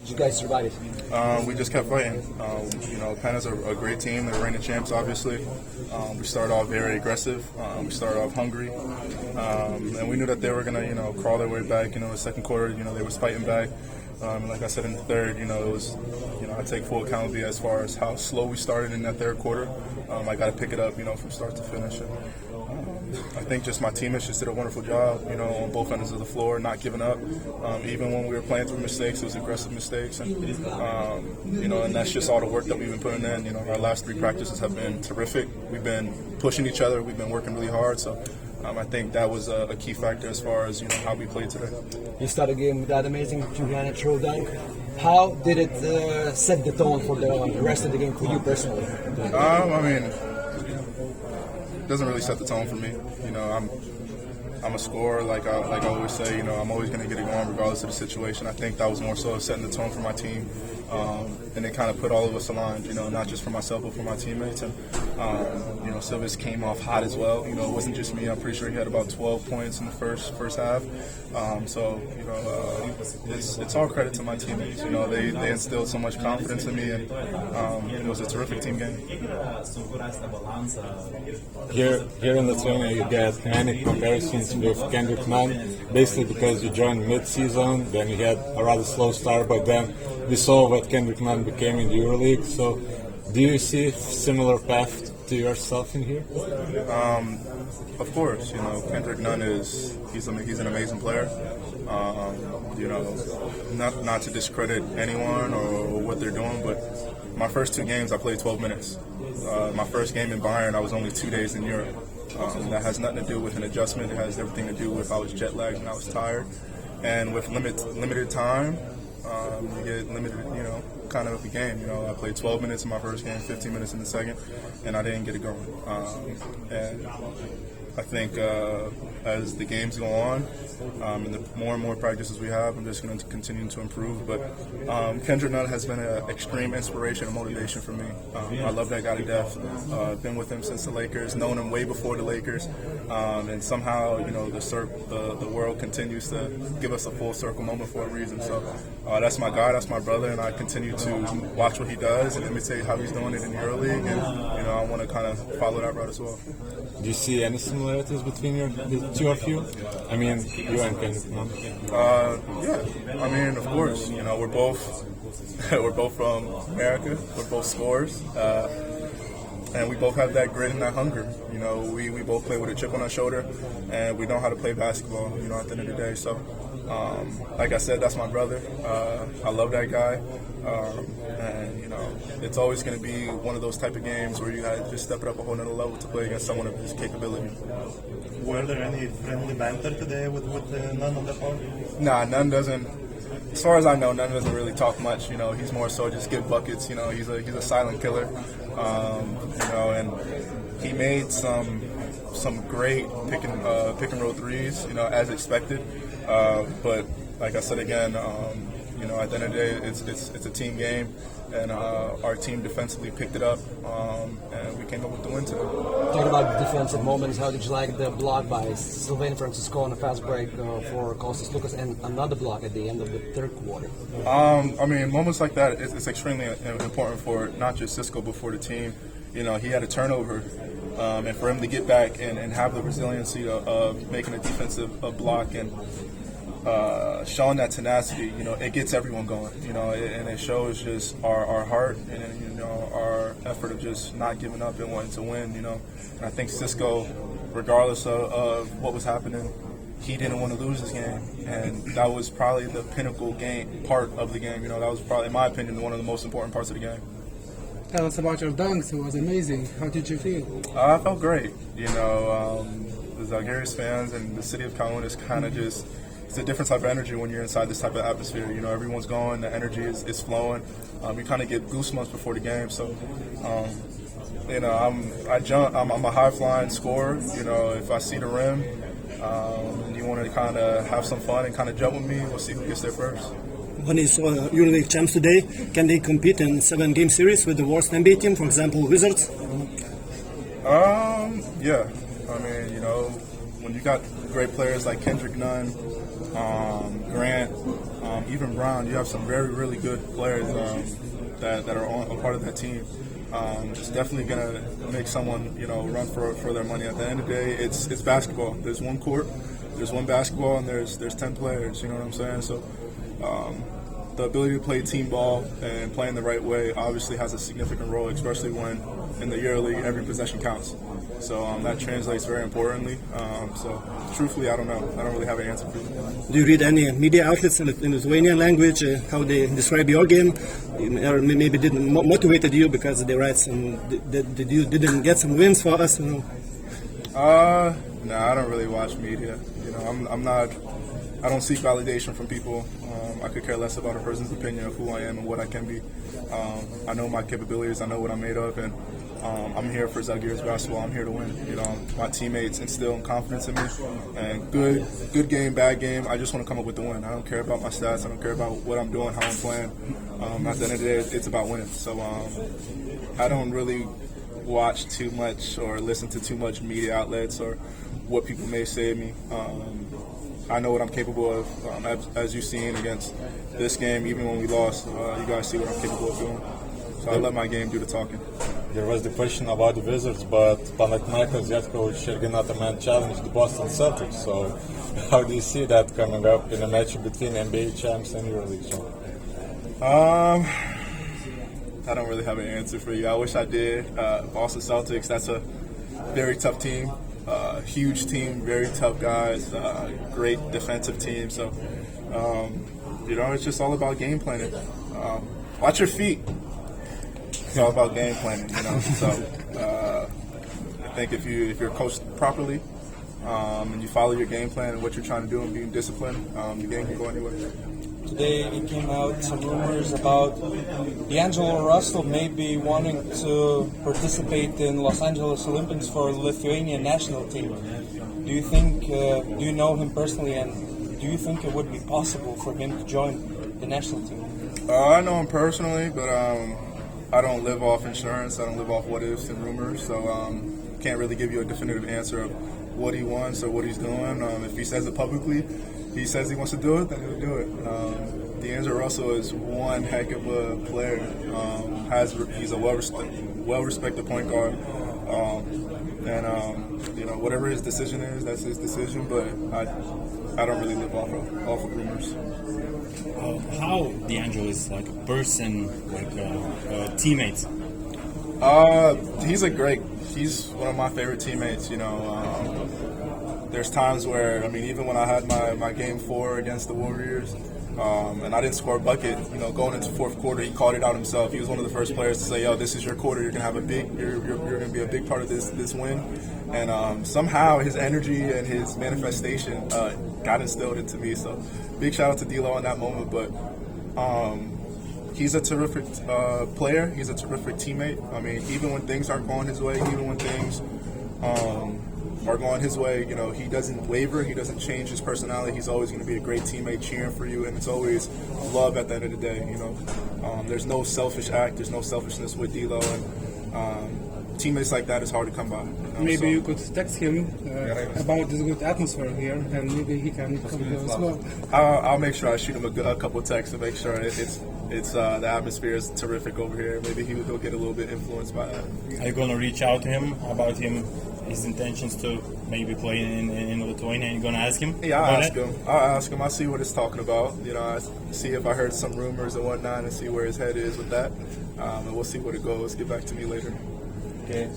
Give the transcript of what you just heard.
did you guys survive it? We just kept fighting. Pana's a great team. They're reigning champs, obviously. We started off very aggressive. We started off hungry. And we knew that they were going to, crawl their way back. The second quarter, they was fighting back. Like I said in the third, it was, I take full accountability as far as how slow we started in that third quarter. I got to pick it up, from start to finish. I think just my teammates just did a wonderful job, on both ends of the floor, not giving up. Even when we were playing through mistakes, it was aggressive mistakes. And that's just all the work that we've been putting in. Our last 3 practices have been terrific. We've been pushing each other. We've been working really hard. So I think that was a key factor as far as, how we played today. You started the game with that amazing two-handed throw dunk. How did it set the tone for the rest of the game for you personally? It doesn't really set the tone for me. I'm a scorer, like I always say. I'm always going to get it going regardless of the situation. I think that was more so setting the tone for my team, and it kind of put all of us aligned. Not just for myself but for my teammates. And Silvis came off hot as well. It wasn't just me. I'm pretty sure he had about 12 points in the first half. It's all credit to my teammates. They instilled so much confidence in me, and it was a terrific team game. Here in Lithuania, you get many comparisons with Kendrick Nunn, basically because you joined mid-season, then you had a rather slow start, but then we saw what Kendrick Nunn became in the EuroLeague. So, do you see a similar path to yourself in here? Of course, Kendrick Nunn he's an amazing player. Not to discredit anyone or what they're doing, but my first 2 games I played 12 minutes. My first game in Bayern, I was only 2 days in Europe. That has nothing to do with an adjustment. It has everything to do with I was jet lagged and I was tired. And with limited time, you get limited, kind of a game. I played 12 minutes in my first game, 15 minutes in the second, and I didn't get it going. And I think as the games go on, and the more and more practices we have, I'm just going to continue to improve. But Kendrick Nunn has been an extreme inspiration and motivation for me. I love that guy to death. Been with him since the Lakers, known him way before the Lakers, and somehow the world continues to give us a full circle moment for a reason. So that's my guy, that's my brother, and I continue to watch what he does and imitate how he's doing it in the EuroLeague, and I want to kind of follow that route as well. Do you see any similarities between the two of you? I mean, you and Kendrick Nunn. Yeah. Of course. We're both from America. We're both scorers, and we both have that grit and that hunger. We both play with a chip on our shoulder, and we know how to play basketball. At the end of the day. So, like I said, that's my brother. I love that guy, and it's always going to be one of those type of games where you got to just step it up a whole nother level to play against someone of his capability. Were there any friendly banter today with Nunn on the floor? Nah, Nunn doesn't. As far as I know, Nunn doesn't really talk much. He's more so just give buckets. He's a silent killer. And he made some great pick and roll threes. As expected. But like I said again, at the end of the day, it's a team game, and our team defensively picked it up, and we came up with the win today. Talking about defensive moments, how did you like the block by Sylvain Francisco on a fast break for Kostas Lukas, and another block at the end of the third quarter? Moments like that, it's extremely important for not just Cisco, but for the team. He had a turnover, and for him to get back and have the resiliency of making a defensive block and showing that tenacity, it gets everyone going, and it shows just our heart and, our effort of just not giving up and wanting to win, And I think Cisco, regardless of what was happening, he didn't want to lose this game, and that was probably the pinnacle part of the game. That was probably, in my opinion, one of the most important parts of the game. Tell us about your dunks. It was amazing. How did you feel? I felt great. The L.Walkeris fans and the city of Kalun is kind of just, it's a different type of energy when you're inside this type of atmosphere. Everyone's going, the energy is flowing. You kind of get goosebumps before the game. So, I'm a high flying scorer. If I see the rim and you want to kind of have some fun and kind of jump with me, we'll see who gets there first. When it's EuroLeague champs today, can they compete in 7-game series with the worst NBA team, for example, Wizards? Yeah. When you got great players like Kendrick Nunn, Grant, even Brown. You have some really good players that are a part of that team. It's definitely gonna make someone run for their money. At the end of the day, it's basketball. There's one court, there's one basketball, and there's 10 players. You know what I'm saying? So the ability to play team ball and playing the right way obviously has a significant role, especially when in the EuroLeague every possession counts. So that translates very importantly. So truthfully, I don't know. I don't really have an answer for you. Do you read any media outlets in Lithuanian language, how they describe your game, or maybe didn't motivated you because they write some, did you didn't get some wins for us? No, I don't really watch media. I'm not. I don't seek validation from people. I could care less about a person's opinion of who I am and what I can be. I know my capabilities. I know what I'm made of, and I'm here for L.Walkeris basketball. I'm here to win. My teammates instill confidence in me, and good game, bad game. I just want to come up with the win. I don't care about my stats. I don't care about what I'm doing, how I'm playing. At the end of the day, it's about winning. So I don't really watch too much or listen to too much media outlets or what people may say of me. I know what I'm capable of, as you've seen against this game. Even when we lost, you guys see what I'm capable of doing. So I let my game do the talking. There was the question about the Wizards, but Panathinaikos Zetkovic and Renato Man challenged the Boston Celtics. So how do you see that coming up in a match between NBA champs and EuroLeague champs? I don't really have an answer for you. I wish I did. Boston Celtics, that's a very tough team. Huge team, very tough guys, great defensive team. So, it's just all about game planning. Watch your feet. It's all about game planning, So, I think if you're coached properly and you follow your game plan and what you're trying to do and being disciplined, the game can go anywhere. Today it came out some rumors about D'Angelo Russell maybe wanting to participate in Los Angeles Olympics for the Lithuanian national team. Do you think, do you know him personally, and do you think it would be possible for him to join the national team? I know him personally, but I don't live off insurance. I don't live off what ifs and rumors, so can't really give you a definitive answer of what he wants or what he's doing. If he says it publicly, he says he wants to do it, then he'll do it. D'Angelo Russell is one heck of a player. He's a well-respected point guard, and whatever his decision is, that's his decision. But I don't really live off of rumors. How D'Angelo is like a person, like a teammate? He's one of my favorite teammates. There's times where, even when I had my game 4 against the Warriors, and I didn't score a bucket, going into fourth quarter, he called it out himself. He was one of the first players to say, "Yo, this is your quarter. You're gonna have you're gonna be a big part of this win." And somehow his energy and his manifestation got instilled into me. So, big shout out to D'Lo in that moment. But he's a terrific player. He's a terrific teammate. Even when things aren't going his way, even when things are going his way, he doesn't waver. He doesn't change his personality. He's always going to be a great teammate cheering for you, and it's always love at the end of the day. There's no selfish act. There's no selfishness with D'Lo, and teammates like that is hard to come by. Maybe you could text him about this good atmosphere here, and maybe he can come here as well. I'll make sure I shoot him a couple of texts to make sure it's the atmosphere is terrific over here. Maybe he'll get a little bit influenced by that. Are you gonna reach out to him about his intentions to maybe play in Lithuania? Are you gonna ask him? Yeah, I'll ask him. I'll see what it's talking about. I see if I heard some rumors and whatnot, and see where his head is with that. And we'll see where it goes. Get back to me later. Okay.